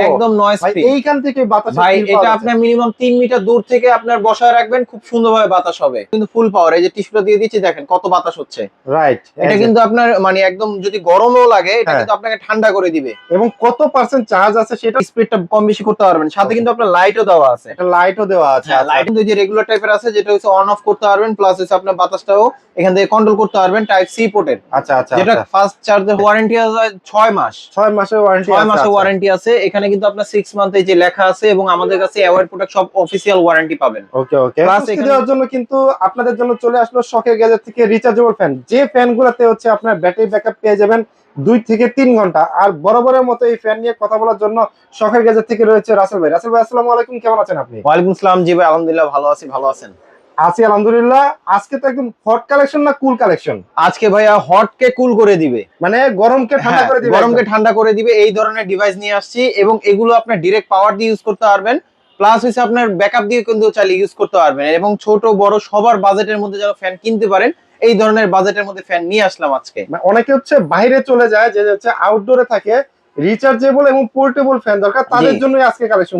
একদম noise free. এইখান থেকে বাতাস ভাই এটা আপনার মিনিমাম 3 মিটার দূর থেকে আপনার বসায় রাখবেন, খুব সুন্দরভাবে বাতাস হবে। কিন্তু ফুল পাওয়ার, এই যে টিস্যুটা দিয়ে দিচ্ছি দেখেন কত বাতাস হচ্ছে। রাইট, এটা কিন্তু আপনার মানে একদম যদি গরমও লাগে এটা কিন্তু আপনাকে ঠান্ডা করে দিবে। এবং কত পার্সেন্ট চার্জ আছে সেটা স্পিডটা কম বেশি করতে পারবেন। সাথে কিন্তু আপনার লাইটও দেওয়া আছে। একটা লাইটও দেওয়া আছে। লাইট কিন্তু যে রেগুলার টাইপের আছে, যেটা হচ্ছে অন অফ করতে পারবেন, প্লাস হচ্ছে আপনার বাতাসটাও এখান থেকে কন্ট্রোল করতে পারবেন টাইপ সি পোর্টের। আচ্ছা আচ্ছা, যেটা ফাস্ট চার্জের ওয়ারেন্টি আছে 6 মাস। 6 মাসের ওয়ারেন্টি আছে। 6 মাসের ওয়ারেন্টি আছে। এখানে কিন্তু আপনার 6 মান্থ এই যে লেখা আছে, এবং আমাদের কাছে অ্যাওয়ার্ড প্রোডাক্ট সব অফিসিয়াল ওয়ারেন্টি পাবেন। ওকে ওকে। প্লাস এখানে দেওয়ার জন্য কিন্তু আপনাদের জন্য চলে আসলো শখের গ্যাজেট থেকে রিচার্জেবল ফ্যান, যে ফ্যানগুলোতে হচ্ছে আপনার ব্যাটারি ব্যাকআপ পেয়ে যাবেন 2 থেকে 3 ঘন্টা। আর বরাবরের মতো এই ফ্যান নিয়ে কথা বলার জন্য শখের গ্যাজেট থেকে রয়েছে রাসেল ভাই। রাসেল ভাই আসসালামু আলাইকুম, কেমন আছেন আপনি? ওয়ালাইকুম আসসালাম। জি ভাই আলহামদুলিল্লাহ ভালো আছি, ভালো আছেন? আছি আলহামদুলিল্লাহ। আজকে তো একদম হট কালেকশন না কুল কালেকশন? আজকে ভাইয়া হট কে কুল করে দিবে, মানে গরমকে ঠান্ডা করে দিবে। গরমকে ঠান্ডা করে দিবে এই ধরনের ডিভাইস নিয়ে আসছি, এবং এগুলো আপনার ডাইরেক্ট পাওয়ার দিয়ে ইউজ করতে পারবেন, প্লাস হচ্ছে আপনার ব্যাকআপ দিয়ে কিন্তু চাইলে ইউজ করতে পারবেন। এবং ছোট বড় সবার বাজেটের মধ্যে যারা ফ্যান কিনতে পারেন, এই ধরনের বাজেটের মধ্যে ফ্যান নিয়ে আসলাম আজকে। অনেকে হচ্ছে বাইরে চলে যায়, যে হচ্ছে আউটডোরে থাকে, রিচার্জেবল এবং পোর্টেবল ফ্যান দরকার, তাদের জন্য আজকে কালেকশন।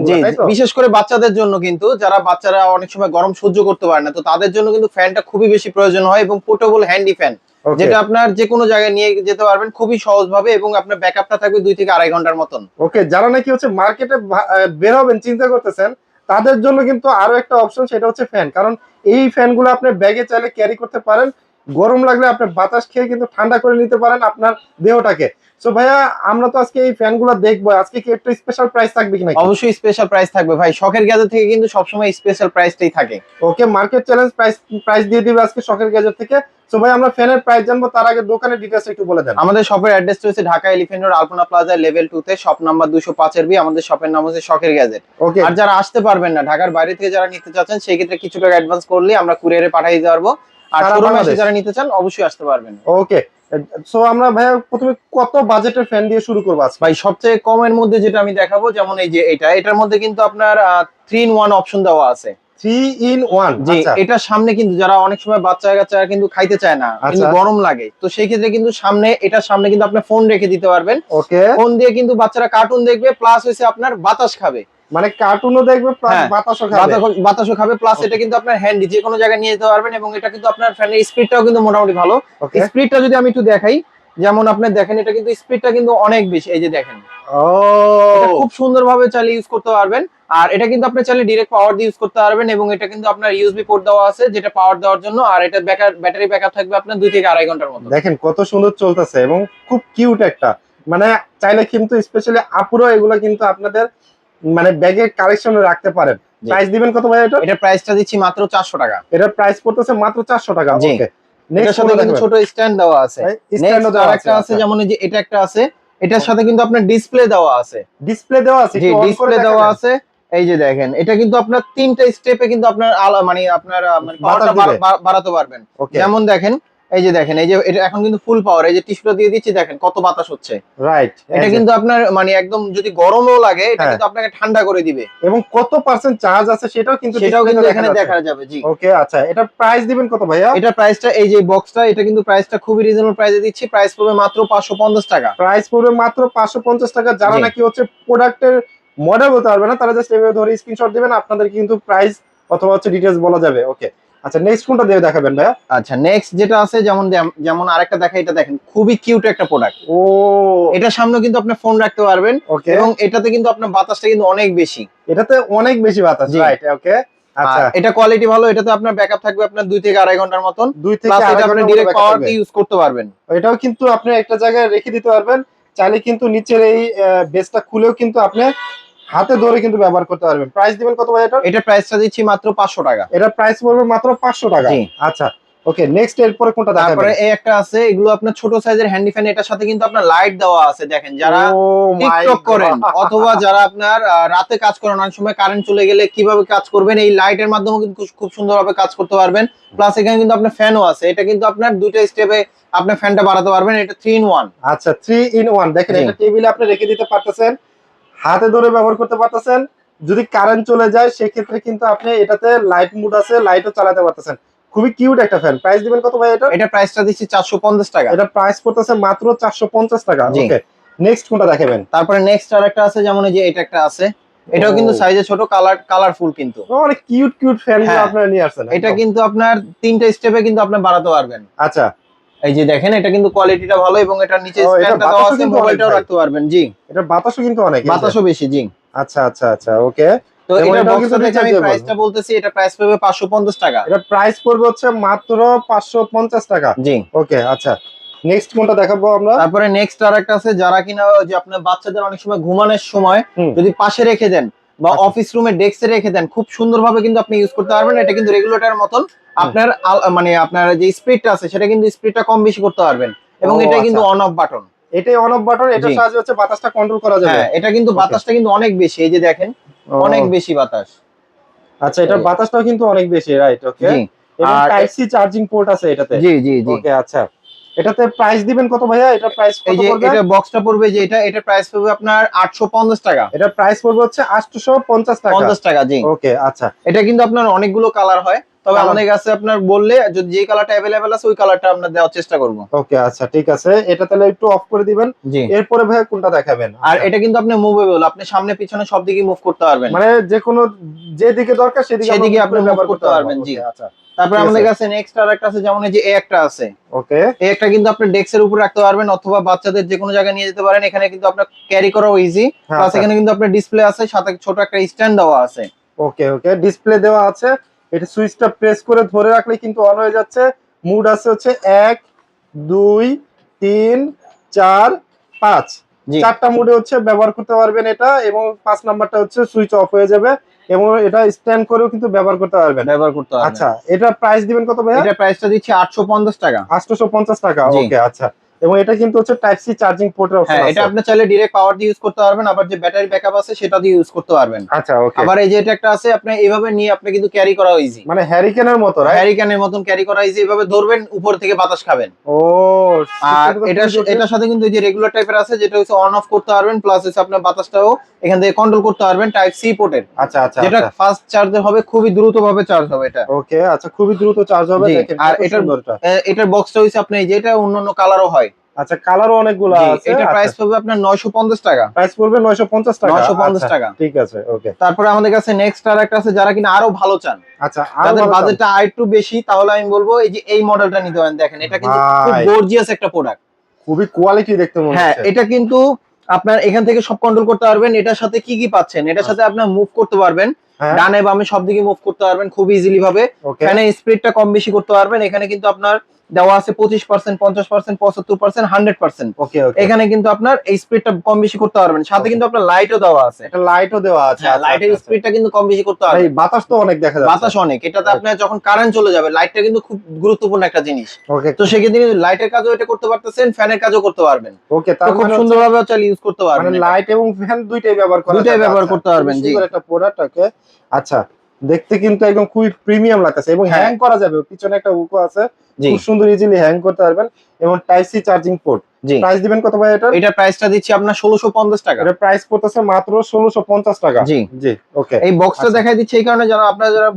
বিশেষ করে বাচ্চাদের জন্য, কিন্তু যারা বাচ্চারা অনেক সময় গরম সহ্য করতে পারে না, তো তাদের জন্য কিন্তু ফ্যানটা খুবই বেশি প্রয়োজন হয়। এবং পোর্টেবল হ্যান্ডি ফ্যান, যেটা আপনার যে কোনো জায়গায় নিয়ে যেতে পারবেন খুবই সহজ ভাবে, এবং আপনার ব্যাকআপটা থাকবে 2 থেকে 2.5 ঘন্টার মতন। ওকে, যারা নাকি হচ্ছে মার্কেটে বের হবেন চিন্তা করতেছেন, তাদের জন্য কিন্তু আরো একটা অপশন, সেটা হচ্ছে ফ্যান। কারণ এই ফ্যানগুলো আপনি ব্যাগে চাইলে ক্যারি করতে পারেন, গরম লাগলে আপনি বাতাস খেয়ে কিন্তু ঠান্ডা করে নিতে পারেন আপনার দেহটাকে। সো ভাইয়া, আমরা তো আজকে এই ফ্যানগুলো দেখবো, আজকে কি একটা স্পেশাল প্রাইস থাকবে কিনা? অবশ্যই স্পেশাল প্রাইস থাকবে ভাই, শখের গ্যাজেট থেকে কিন্তু সবসময় স্পেশাল প্রাইসটাই থাকে। ওকে, মার্কেট চ্যালেঞ্জ প্রাইস দিয়ে দিবে আজকে শখের গ্যাজেট থেকে। সো ভাই, আমরা ফ্যানের প্রাইস জানবো, তার আগে দোকানের ডিটেইলস একটু বলে দেন। আমাদের শপের অ্যাড্রেস রয়েছে ঢাকা এলিফ্যান্ট রোড আলপনা প্লাজা লেভেল 2 তে, শপ নাম্বার 205 এর বি। আমাদের শপের নাম হচ্ছে শখের গ্যাজেট। ওকে, আর যারা আসতে পারবেন না, ঢাকার বাইরে থেকে যারা নিতে চাচ্ছেন, সেই ক্ষেত্রে কিছু টাকা অ্যাডভান্স করলে আমরা কুরিয়ারে পাঠিয়ে দিতে পারবো। আর শোরুমে এসে যারা নিতে চান অবশ্যই আসতে পারবেন। ওকে, সো আমরা ভাইয়া প্রথমে কত বাজেটের ফ্যান দিয়ে শুরু করব আজকে? ভাই সবচেয়ে কমের মধ্যে যেটা আমি দেখাবো, যেমন এই যে এটার মধ্যে কিন্তু আপনার 3 in 1 অপশন দেওয়া আছে। 3 in 1। জি, এটার সামনে কিন্তু যারা অনেক সময় বাচ্চা কিন্তু খাইতে চায় না, কিন্তু গরম লাগে, তো সেই ক্ষেত্রে কিন্তু এটার সামনে কিন্তু আপনি ফোন রেখে দিতে পারবেন। ওকে, ফোন দিয়ে কিন্তু বাচ্চারা কার্টুন দেখবে, প্লাস হইছে আপনার বাতাস খাবে। মানে কার্টুনও দেখবে প্লাস বাতাসও খাবে, প্লাস এটা কিন্তু আপনার হ্যান্ডি, যে কোনো জায়গায় নিয়ে যেতে পারবেন। এবং এটা কিন্তু আপনার ফ্যানের স্পিডটাও কিন্তু মোটামুটি ভালো। স্পিডটা যদি আমি একটু দেখাই, যেমন আপনি দেখেন এটা কিন্তু স্পিডটা কিন্তু অনেক বেশি, এই যে দেখেন। এটা খুব সুন্দরভাবে চাইলে ইউজ করতে পারবেন। আর এটা কিন্তু আপনি চাইলে ডাইরেক্ট পাওয়ার দিয়ে ইউজ করতে পারবেন, এবং এটা কিন্তু আপনার ইউএসবি পোর্ট দেওয়া আছে যেটা পাওয়ার দেওয়ার জন্য। আর এটা ব্যাটারি ব্যাকআপ থাকবে আপনার 2 থেকে 2.5 ঘন্টার মতো। দেখেন কত সুন্দর চলতেছে, এবং খুব কিউট একটা, মানে চাইলে কিন্তু স্পেশালি আপুরো এগুলো কিন্তু আপনাদের মানে ব্যাগের কালেকশনে রাখতে পারেন। প্রাইস দিবেন কত ভাই এটা? এটা প্রাইসটা দিচ্ছি মাত্র 400 টাকা। এটা প্রাইস পড়তেছে মাত্র 400 টাকা। ওকে, নেক্সট সাথে কিন্তু ছোট স্ট্যান্ড দেওয়া আছে। নেক্সট আরেকটা আছে, যেমন এই যে এটা একটা আছে, এটার সাথে কিন্তু আপনার ডিসপ্লে দেওয়া আছে। ডিসপ্লে দেওয়া আছে, জি ডিসপ্লে দেওয়া আছে। এই যে দেখেন, এটা কিন্তু আপনার 3টা স্টেপে কিন্তু আপনার মানে আপনার মানে পাওয়ারটা বাড়াতে পারবেন। যেমন দেখেন, এই যে দেখেন, এই যে এটা এখন কিন্তু ফুল পাওয়ার, এই যে টিস্যুটা দিয়ে দিচ্ছি দেখেন কত বাতাস হচ্ছে। রাইট, এটা কিন্তু আপনার মানে একদম যদি গরমও লাগে এটা কিন্তু আপনাকে ঠান্ডা করে দিবে। এবং কত পার্সেন্ট চার্জ আছে সেটাও কিন্তু এখানে দেখা যাবে। জি ওকে, আচ্ছা, এটা প্রাইস দিবেন কত ভাইয়া? এটা প্রাইসটা, এই যে বক্সটা, এটা কিন্তু প্রাইসটা খুবই রিজনেবল প্রাইসে দিচ্ছি। প্রাইস পড়বে মাত্র 550 টাকা। প্রাইস পড়বে মাত্র 550 টাকা। যারা নাকি হচ্ছে প্রোডাক্টের মডেল বলতে পারবে না, তারা জাস্ট এভাবে ধরে স্ক্রিনশট দিবেন, আপনাদের কিন্তু প্রাইস অথবা হচ্ছে ডিটেইলস বলা যাবে। ওকে, আচ্ছা, নেক্সট কোনটা দিয়ে দেখাবেন ভাইয়া? আচ্ছা, নেক্সট যেটা আছে, যেমন আরেকটা দেখা, এটা দেখেন খুবই কিউট একটা প্রোডাক্ট। ও, এটার সামনে কিন্তু আপনি ফোন রাখতে পারবেন, এবং এটাতে কিন্তু আপনার বাতাসটা কিন্তু অনেক বেশি। এটাতে অনেক বেশি বাতাস, রাইট। ওকে, আচ্ছা, এটা কোয়ালিটি ভালো। এটাতে আপনার ব্যাকআপ থাকবে আপনার 2 থেকে 2.5 ঘন্টার মতন। 2 থেকে 2.5 ঘন্টা আপনি ডাইরেক্ট পাওয়ার দিয়ে ইউজ করতে পারবেন। এটাও কিন্তু আপনি একটা জায়গায় রেখে দিতে পারবেন, চাইলে কিন্তু নিচের এই বেসটা খুলেও কিন্তু আপনি হাতে ধরে কিন্তু ব্যবহার করতে পারবেন। প্রাইস দিবেন কত ভাই এটা? এটা প্রাইসটা দিচ্ছি মাত্র 500 টাকা। এটা প্রাইস পড়বে মাত্র 500 টাকা। আচ্ছা, ওকে, নেক্সট এরপরে কোনটা দেখাবেন? তারপরে এই একটা আছে, এগুলো আপনার ছোট সাইজের হ্যান্ডি ফ্যান। এটার সাথে কিন্তু আপনার লাইট দেওয়া আছে। দেখেন, যারা টিকটক করেন অথবা যারা আপনার রাতে কাজ করেন, অনেক সময় কারেন্ট চলে গেলে কিভাবে কাজ করবেন, এই লাইটের মাধ্যমে কিন্তু খুব সুন্দরভাবে কাজ করতে পারবেন। প্লাস এখানে কিন্তু আপনার ফ্যানও আছে। এটা কিন্তু আপনার 2টা স্টেপে আপনার ফ্যানটা বাড়াতে পারবেন। এটা 3 in 1। আচ্ছা, 3 in 1। দেখেন, এটা টেবিলে আপনি রেখে দিতে পারতেছেন, হাতে ধরে ব্যবহার করতে পারতেছেন। যদি কারেন্ট চলে যায় সেক্ষেত্রে কিন্তু আপনি এটাতে লাইট মুড আছে, লাইটও চালাতে পারতেছেন। খুবই কিউট একটা ফ্যান। প্রাইস দিবেন কত ভাই এটা? এটা প্রাইসটা দিচ্ছি 450 টাকা। এটা প্রাইস পড়তেছে মাত্র 450 টাকা। ওকে, নেক্সট কোনটা দেখাবেন? তারপরে নেক্সট আরেকটা আছে, যেমন এই যে এটা একটা আছে, এটাও কিন্তু সাইজে ছোট, কালারফুল কিন্তু অনেক কিউট কিউট ফ্যান গুলো হ্যাঁ, আপনারা নিয়ে আসছেন। এটা কিন্তু আপনার 3টা স্টেপে কিন্তু আপনি বাড়াতে পারবেন। আচ্ছা, এই যে দেখেন, এটা কিন্তু কোয়ালিটিটা ভালো এবং এটার নিচে ও, এটা স্ট্যান্ডটা দেওয়া বাতাসও আছে, কিন্তু অনেক মোবাইলটাও ভাই। রাখতে পারবেন। জি, এটা বাতাসও কিন্তু অনেক, এই যে। বাতাসও বেশি। জি, আচ্ছা আচ্ছা আচ্ছা, ওকে। তো এবং এটা এটাও বক্সটা কিন্তু দেখে আমি rechargeable। প্রাইসটা বলতেছি, এটা প্রাইস পাবে 550 টাকা। এটা প্রাইস পড়বে হচ্ছে মাত্র 550 টাকা। জি, ওকে, আচ্ছা। নেক্সট কোনটা দেখাবো আমরা? তারপরে নেক্সট আরেকটা আছে, যারা কিনা ওই যে আপনার বাচ্চাদের অনেক সময় ঘুমানোর সময় হুম। যদি পাশে রেখে দেন বা আচ্ছা। অফিস রুমে ডেস্কে রেখে দেন, খুব সুন্দরভাবে কিন্তু আপনি ইউজ করতে পারবেন। এটা কিন্তু রেগুলেটরের মতন আপনার মানে আপনার যে স্পিডটা আছে সেটা কিন্তু স্পিডটা কম বেশি করতে পারবেন, এবং ও, এটা কিন্তু আচ্ছা। On of button. এটাই অন অফ বাটন, এটার জি। সাহায্যে হচ্ছে বাতাসটা কন্ট্রোল করা যাবে। হ্যাঁ, এটা কিন্তু Okay. বাতাসটা কিন্তু অনেক বেশি, এই যে দেখেন ও, অনেক বেশি বাতাস। আচ্ছা, এটার বাতাসটাও কিন্তু অনেক বেশি, রাইট? ওকে। জি, এবং আর টাইপ সি চার্জিং পোর্ট আছে এটাতে। জি জি জি, ওকে, আচ্ছা। এটাতে প্রাইস দিবেন কত ভাইয়া? এটা প্রাইস এই কত যে পড়বে? এটা বক্সটা পড়বে, যে এটা প্রাইস পড়বে আপনার 850 টাকা। এটা প্রাইস পড়বে হচ্ছে 850 টাকা। 50 টাকা, জি। ওকে, আচ্ছা। এটা কিন্তু আপনার অনেকগুলো কালার হয়, তবে Colour- আমাদের কাছে আপনার বললে যদি যে কালারটা অ্যাভেলেবেল আছে ওই কালারটা আমরা দেওয়ার চেষ্টা করব। ওকে, আচ্ছা, ঠিক আছে। এটা তাহলে একটু অফ করে দিবেন। জি, এরপরে ভাইয়া কোনটা দেখাবেন? আর আচ্ছা। এটা কিন্তু আপনি মুভেবল, আপনি সামনে পিছনে সব দিকে মুভ করতে পারবেন, মানে যে কোনো যেদিকে দরকার সেদিকে সেদিকে আপনি move মুভ করতে পারবেন। জি, Okay, আচ্ছা, তারপরে ঠিক আমাদের আছে। কাছে নেক্সট আরেকটা আছে, যেমন এই যে একটা আছে, ওকে। একটা কিন্তু আপনি ডেস্কের উপর রাখতে পারবেন অথবা বাচ্চাদের যে কোনো জায়গায় নিয়ে যেতে পারেন। এখানে কিন্তু আপনার ক্যারি করাও ইজি, হ্যাঁ, প্লাস আচ্ছা। এখানে কিন্তু আপনার ডিসপ্লে আছে, সাথে ছোট একটা স্ট্যান্ড দেওয়া আছে। ওকে ওকে, ডিসপ্লে দেওয়া আছে। এটা সুইচটা প্রেস করে ধরে রাখলে কিন্তু অন হয়ে যাচ্ছে। মুড আছে হচ্ছে 1 2 3 4 5, জি, 4টা মুডে হচ্ছে ব্যবহার করতে পারবেন এটা। এবং 5 নাম্বারটা হচ্ছে সুইচ অফ হয়ে যাবে, এবং এটা স্ট্যান্ড করেও কিন্তু ব্যবহার করতে পারবেন। ব্যবহার করতে পারবেন। আচ্ছা, এটা প্রাইস দিবেন কত ভাইয়া? এটা প্রাইসটা দিচ্ছি 850 টাকা। 850 টাকা। জি। ওকে, আচ্ছা। এবং এটা কিন্তু হচ্ছে টাইপ সি চার্জিং পোর্টের অপশন হ্যাঁ, আছে। এটা আপনি চাইলে ডিরেক্ট পাওয়ার দিয়ে ইউজ করতে পারবেন, আবার যে ব্যাটারি ব্যাকআপ আছে সেটা দিয়ে ইউজ করতে পারবেন। আচ্ছা, ওকে। আবার এই যে এটা একটা আছে, আপনি এইভাবে নিয়ে আপনি কিন্তু ক্যারি করা ইজি, মানে হ্যারিকেনের মতো, রাইট? হ্যারিকেনের মতন ক্যারি করা ইজি। এভাবে ধরবেন, উপর থেকে বাতাস খাবেন। ও, আর system তো এটা খুবই জটিল। এটার সাথে কিন্তু এই যে রেগুলার টাইপের আছে, যেটা হচ্ছে অন অফ করতে পারবেন, প্লাস হচ্ছে আপনার বাতাসটাও এখান থেকে কন্ট্রোল করতে পারবেন টাইপ সি পোর্টের, আচ্ছা আচ্ছা, যেটা আচ্ছা। ফাস্ট চার্জার হবে, খুবই দ্রুত ভাবে চার্জ হবে এটা। ওকে, আচ্ছা, খুবই দ্রুত চার্জ হবে। জি, দেখেন আর কত এটার সুন্দর এটা। এটার বক্সটা হচ্ছে আপনি এই যে এটা অন্যান্য কালারও হয়। আচ্ছা, কালারও অনেকগুলো জি, আছে। এটা প্রাইস আচ্ছা, পড়বে আপনার 950 টাকা। প্রাইস পড়বে 950 টাকা। 950 আচ্ছা, টাকা। ঠিক আছে, ওকে। তারপরে আমাদের কাছে নেক্সট আর একটা আছে, যারা কিনা আরো ভালো চান, আচ্ছা, আর যাদের ভালো চান? বাজেটটা আরেকটু বেশি, তাহলে আমি বলবো এই যে এই মডেলটা নিতে পারেন। দেখেন, এটা কিন্তু খুব ভাই, গর্জিয়াস একটা প্রোডাক্ট। খুবই কোয়ালিটি দেখতে মনে হ্যাঁ, হচ্ছে। এটা কিন্তু আপনার এখান থেকে সব কন্ট্রোল করতে পারবেন। এটার সাথে কি কি পাচ্ছেন, এটার সাথে আপনার মুভ করতে পারবেন, হ্যাঁ, ডানে বামে সব দিকে মুভ করতে পারবেন খুব ইজিলি ভাবে। ওকে ফ্যানের স্পিডটা কম বেশি করতে পারবেন। এখানে কিন্তু আপনার দেওয়া আছে 25%, 50%, 75%, 100%। ওকে ওকে। এখানে কিন্তু আপনার এই স্পিডটা কম বেশি করতে পারবেন, সাথে Okay. কিন্তু আপনার লাইটও দেওয়া আছে। একটা লাইটও দেওয়া আছে। হ্যাঁ, আচ্ছা, লাইটের আচ্ছা, আচ্ছা। স্পিডটা কিন্তু কম বেশি করতে ভাই, পারবেন। বাতাস তো অনেক দেখা যাচ্ছে। বাতাস অনেক, এটাতে Right. আপনার যখন কারেন্ট চলে যাবে, লাইটটা কিন্তু খুব গুরুত্বপূর্ণ একটা জিনিস। ওকে তো সেক্ষেত্রে কিন্তু লাইটের কাজও এটা করতে পারতেছেন, ফ্যানের কাজও করতে পারবেন। ওকে, তো তার খুব মানে সুন্দরভাবে চালিয়ে ইউজ করতে মানে পারবেন এটা। লাইট এবং ফ্যান দুইটাই ব্যবহার করা দুইটাই যাবে। ব্যবহার আচ্ছা, করতে খুবই পারবেন, জি। সুন্দর একটা প্রোডাক্ট। ওকে, আচ্ছা। দেখতে কিন্তু একদম খুবই প্রিমিয়াম লাগতেছে, এবং হ্যাঁ। হ্যাং করা যাবে। পিছনে একটা হুকও আছে, জি, খুব সুন্দর ইজিলি হ্যাং করতে পারবেন। এবং টাইপ সি চার্জিং পোর্ট। জি। প্রাইস দিবেন কত ভাই এটা? এটার প্রাইসটা দিচ্ছি আপনার 1650 টাকা। এটা প্রাইস পড়তেছে মাত্র 1650 টাকা। জি। জি, ওকে। এই বক্সটা আচ্ছা। দেখাই দিচ্ছি এই কারণে, যারা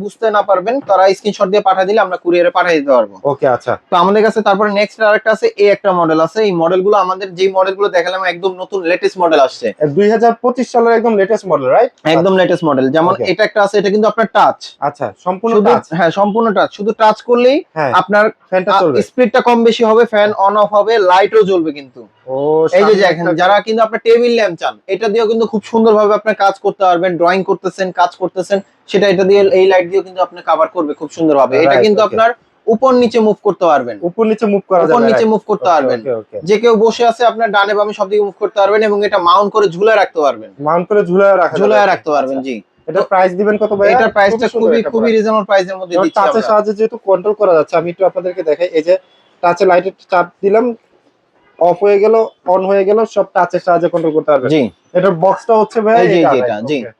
বুঝতে না পারবেন তারা স্ক্রিনশট দিয়ে পাঠিয়ে দিলে আমরা কুরিয়ারে পাঠিয়ে দিতে পারবো। ওকে, আচ্ছা। তো আমাদের কাছে তারপরে নেক্সট আরেকটা আছে, এই একটা মডেল আছে। এই মডেলগুলো আমাদের যেই মডেলগুলো দেখালাম একদম নতুন লেটেস্ট মডেল আসছে, 2025 সালের একদম লেটেস্ট মডেল, রাইট? একদম লেটেস্ট মডেল। যেমন Okay. এটা একটা আছে, এটা কিন্তু আপনার টাচ, আচ্ছা, সম্পূর্ণ শুধু টাচ। হ্যাঁ সম্পূর্ণ টাচ, শুধু টাচ করলেই হ্যাঁ, আপনার ফ্যানটা চলবে। স্পিডটা কম বেশি হবে, ফ্যান অন অফ হবে, লাইটও জ্বলবে কিন্তু। ও, এই যে সামনে দেখেন, একটা- যারা কিন্তু আপনার টেবিল ল্যাম্প চান, এটা দিয়েও কিন্তু খুব সুন্দরভাবে আপনার কাজ করতে পারবেন। ড্রয়িং করতেছেন, কাজ করতেছেন, সেটা এটা দিয়ে এই লাইট দিয়েও কিন্তু আপনি কভার করবে খুব সুন্দরভাবে। এটা Right, কিন্তু okay. আপনার উপর নিচে মুভ করতে পারবেন, উপর নিচে মুভ করা যাবে। উপর নিচে right? মুভ করতে Okay, পারবেন। okay, okay. যে কেউ বসে আছে, আপনার ডানে বামে সব দিকে মুভ করতে পারবেন, এবং এটা মাউন্ট করে ঝুলায় রাখতে পারবেন, মাউন্ট করে ঝুলায় রাখা যাবে। ঝুলায় রাখতে পারবেন। আচ্ছা। জি, এটা প্রাইস দিবেন কত ভাই? এটার প্রাইসটা খুবই রিজনেবল প্রাইসের মধ্যে দিচ্ছি টাচের আমরা। সাহায্যে যেহেতু কন্ট্রোল করা যাচ্ছে, আমি একটু আপনাদেরকে দেখাই। এই যে টাচে লাইটের চাপ দিলাম, অফ হয়ে গেল, অন হয়ে গেল, সব টাচের সাহায্যে কন্ট্রোল করতে পারবেন। জি, এটার বক্সটা হচ্ছে ভাই এই যে এটা, এটা, right? জি। Okay,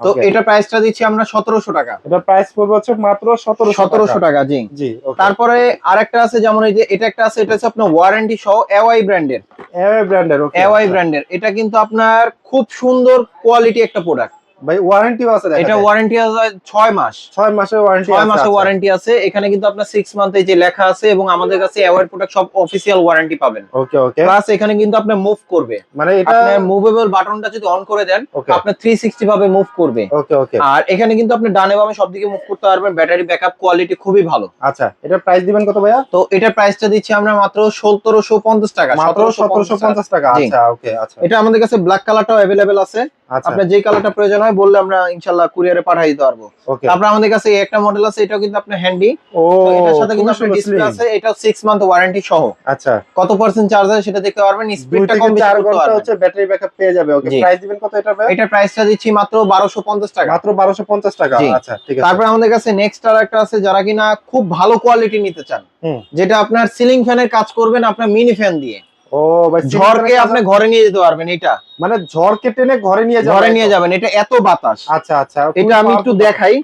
তো okay. এটা প্রাইসটা দিচ্ছি আমরা 1700 টাকা। এটা প্রাইস পড়বে হচ্ছে মাত্র 1700 টাকা, জি। জি, ওকে। তারপরে আরেকটা আছে, যেমন এই যে এটা একটা আছে, এটা হচ্ছে আপনার ওয়ারেন্টি সহ এওয়াই ব্র্যান্ডের। এওয়াই ব্র্যান্ডের, ওকে। এওয়াই ব্র্যান্ডের, এটা কিন্তু আপনার খুব সুন্দর কোয়ালিটি একটা প্রোডাক্ট। ভাই ওয়ারেন্টিও আছে দেখা এটা যায়। ওয়ারেন্টি আছে 6 মাস। 6 মাসের ওয়ারেন্টি 6 আছে। মাসের আচ্ছা। ওয়ারেন্টি আছে। এখানে কিন্তু আপনার 6 মান্থ এই যে লেখা আছে এবং আমাদের কাছে অ্যাওয়ার প্রোডাক্ট সব অফিসিয়াল ওয়ারেন্টি পাবেন। ওকে ওকে। প্লাস এখানে কিন্তু আপনার মুভ করবে, মানে এটা আপনার মুভেবল বাটনটা যদি অন করে দেন ওকে আপনার 360 ভাবে মুভ করবে। ওকে ওকে। আর এখানে কিন্তু আপনি ডানে বামে সব দিকে মুভ করতে পারবেন। ব্যাটারি ব্যাকআপ কোয়ালিটি খুবই ভালো। আচ্ছা, এটার প্রাইস দিবেন কত ভাইয়া? তো এটার প্রাইসটা দিচ্ছি আমরা মাত্র 1750 টাকা। মাত্র 1750 টাকা। জি। আচ্ছা ওকে আচ্ছা এটা আমাদের কাছে ব্ল্যাক কালারটাও अवेलेबल আছে। আচ্ছা আপনার যে কালারটা প্রয়োজন হয় বললে আমরা ইনশাআল্লাহ কুরিয়ারে পাঠিয়ে দিতে পারবো। ওকে। তারপর আমাদের কাছে এই একটা মডেল আছে, এটাও কিন্তু আপনার হ্যান্ডি। ও তো এটার সাথে কিন্তু খুবই আপনার সুন্দর ডিসপ্লে slim। আছে, এটা 6 মান্থ ওয়ারেন্টি সহ। আচ্ছা, কত পার্সেন্ট চার্জ আছে সেটা দেখতে পারবেন, 2 স্পিডটা থেকে কম বেশি 4 করতে ঘন্টা পারবেন। হচ্ছে ব্যাটারি ব্যাকআপ পেয়ে যাবে। ওকে, জি। প্রাইস দিবেন কত এটা ভাই? এটার প্রাইসটা দিচ্ছি মাত্র 1250 টাকা। মাত্র 1250 টাকা। জি। আচ্ছা ঠিক আছে। তারপর আমাদের কাছে নেক্সট আর একটা আছে, যারা কিনা খুব ভালো কোয়ালিটি নিতে চান, হুম। যেটা আপনার সিলিং ফ্যানের কাজ করবেন আপনার মিনি ফ্যান দিয়ে, ও ভাই, ঝড়কে আপনি ঘরে নিয়ে যেতে পারবেন। এটা মানে ঝড়কে টেনে ঘরে নিয়ে যাবেন। ঘরে নিয়ে যাবেন, এটা এত বাতাস। আচ্ছা আচ্ছা, এটা আমি একটু দেখাই,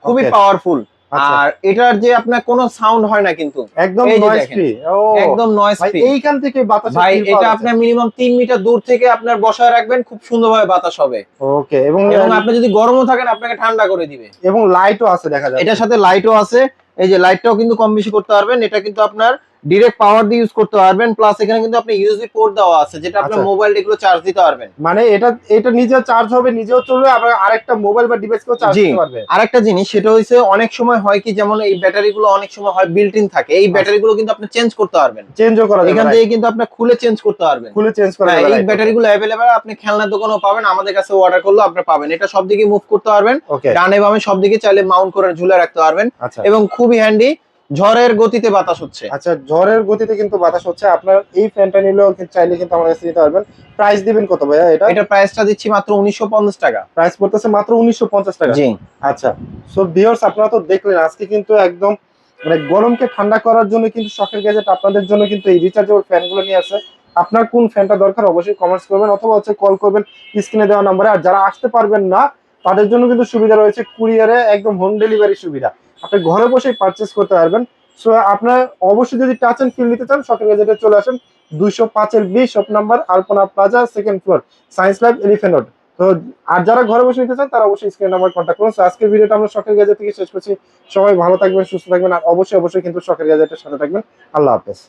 খুবই Okay. পাওয়ারফুল। আচ্ছা। আর এটার যে আপনার কোনো সাউন্ড হয় না কিন্তু, একদম এই যে নয়েজ দেখেন, ফ্রি। ও একদম নয়েজ ভাই, ফ্রি। এইখান থেকে বাতাস ভাই এটা আপনার মিনিমাম 3 মিটার দূর থেকে আপনার বসায় রাখবেন, খুব সুন্দরভাবে বাতাস হবে। ওকে। এবং এবং আপনি যদি গরমও থাকেন আপনাকে ঠান্ডা করে দিবে। এবং লাইটও আছে দেখা যাচ্ছে। এটার সাথে লাইটও আছে, এই যে লাইটটাও কিন্তু কম বেশি করতে পারবেন। এটা কিন্তু আপনার ডিরেক্ট পাওয়ার দিয়ে ইউজ করতে পারবেন। প্লাস এখানে কিন্তু আপনি ইউএসবি পোর্ট দেওয়া আছে, যেটা আপনার আচ্ছা। মোবাইল এগুলো চার্জ দিতে পারবেন। মানে এটা এটা নিজে চার্জ হবে, নিজেও চলবে, আবার আরেকটা মোবাইল বা ডিভাইসকেও চার্জ জি। দিতে পারবে। আরেকটা জিনিস সেটা হচ্ছে, অনেক সময় হয় কি, যেমন এই ব্যাটারি গুলো অনেক সময় হয় বিল্ট ইন থাকে, এই ব্যাটারি গুলো কিন্তু আপনি চেঞ্জ করতে পারবেন। চেঞ্জও করা যাবে। এখান থেকে কিন্তু আপনি খুলে চেঞ্জ করতে পারবেন। খুলে চেঞ্জ করা হ্যাঁ, যাবে। এই ব্যাটারি গুলো অ্যাভেলেবেল, আপনি খেলনার দোকানেও পাবেন, আমাদের কাছে অর্ডার করলেও আপনি পাবেন। এটা সব দিকে মুভ করতে পারবেন, ওকে। ডানে বামে সব দিকে চাইলে মাউন্ট করে ঝুলে রাখতে পারবেন। আচ্ছা এবং খুবই হ্যান্ডি, ঝড়ের গতিতে বাতাস হচ্ছে। আচ্ছা, ঝড়ের গতিতে কিন্তু বাতাস হচ্ছে। আপনার এই ফ্যানটা নিলেও কিন্তু চাইলে কিন্তু আমার কাছে নিতে পারবেন। প্রাইস দিবেন কত ভাইয়া এটা? এটা প্রাইসটা দিচ্ছি মাত্র 1950 টাকা। প্রাইস পড়তেছে মাত্র 1950 টাকা। জি। আচ্ছা, সো ভিউয়ার্স, আপনারা তো দেখলেন আজকে কিন্তু একদম মানে গরমকে ঠান্ডা করার জন্য কিন্তু শখের গ্যাজেট আপনাদের জন্য কিন্তু এই রিচার্জেবল ফ্যানগুলো নিয়ে আসছে। আপনার কোন ফ্যানটা দরকার অবশ্যই কমেন্টস করবেন, অথবা হচ্ছে কল করবেন স্ক্রিনে দেওয়া নম্বরে। আর যারা আসতে পারবেন না তাদের জন্য কিন্তু সুবিধা রয়েছে, কুরিয়ারে একদম হোম ডেলিভারি সুবিধা। আপনি ঘরে বসেই পারচেজ করতে পারবেন। সো আপনার অবশ্যই যদি টাচ এন্ড ফিল নিতে চান, শখের গ্যাজেটে চলে আসেন 205-20 shop number, Alpana plaza, second floor, science lab, elephant road. তো আর যারা ঘরে বসে নিতে চান তারা অবশ্যই স্ক্রিন নাম্বার কন্ট্যাক্ট করুন। So, আজকের ভিডিওটা আমরা শখের গ্যাজেট থেকে শেষ করছি। সবাই ভালো থাকবেন, সুস্থ থাকবেন, আর অবশ্যই কিন্তু শখের গ্যাজেটের সাথে থাকবেন। আল্লাহ হাফেজ।